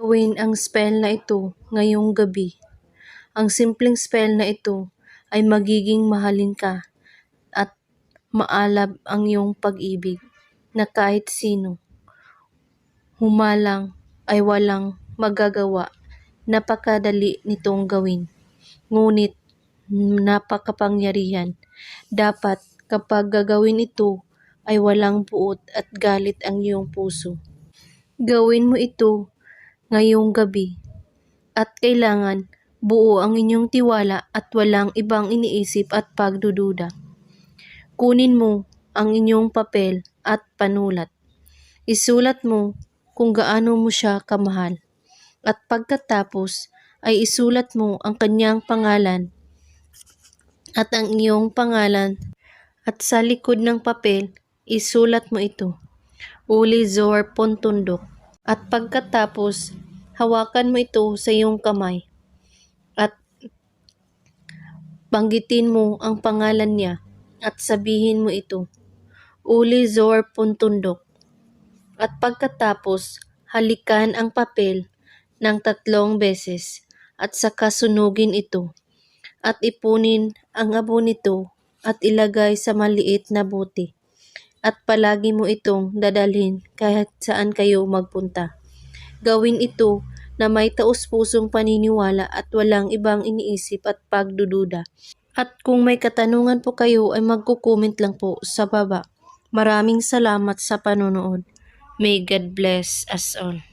Gawin ang spell na ito ngayong gabi. Ang simpleng spell na ito ay magiging mahalin ka at maalab ang iyong pag-ibig na kahit sino humalang ay walang magagawa. Napakadali nitong gawin, ngunit napakapangyarihan. Dapat kapag gagawin ito ay walang puot at galit ang iyong puso. Gawin mo ito ngayong gabi at kailangan buo ang inyong tiwala at walang ibang iniisip at pagdududa. Kunin mo ang inyong papel at panulat. Isulat mo kung gaano mo siya kamahal. At pagkatapos ay isulat mo ang kanyang pangalan at ang iyong pangalan. At sa likod ng papel, isulat mo ito, Uli Zor Pontundok. At pagkatapos, hawakan mo ito sa iyong kamay at banggitin mo ang pangalan niya at sabihin mo ito, Uli Zor Pontundok. At pagkatapos, halikan ang papel ng 3 beses at saka sunugin ito at ipunin ang abo nito at ilagay sa maliit na bote. At palagi mo itong dadalhin kahit saan kayo magpunta. Gawin ito na may taus-pusong paniniwala at walang ibang iniisip at pagdududa. At kung may katanungan po kayo ay magko-comment lang po sa baba. Maraming salamat sa panonood. May God bless us all.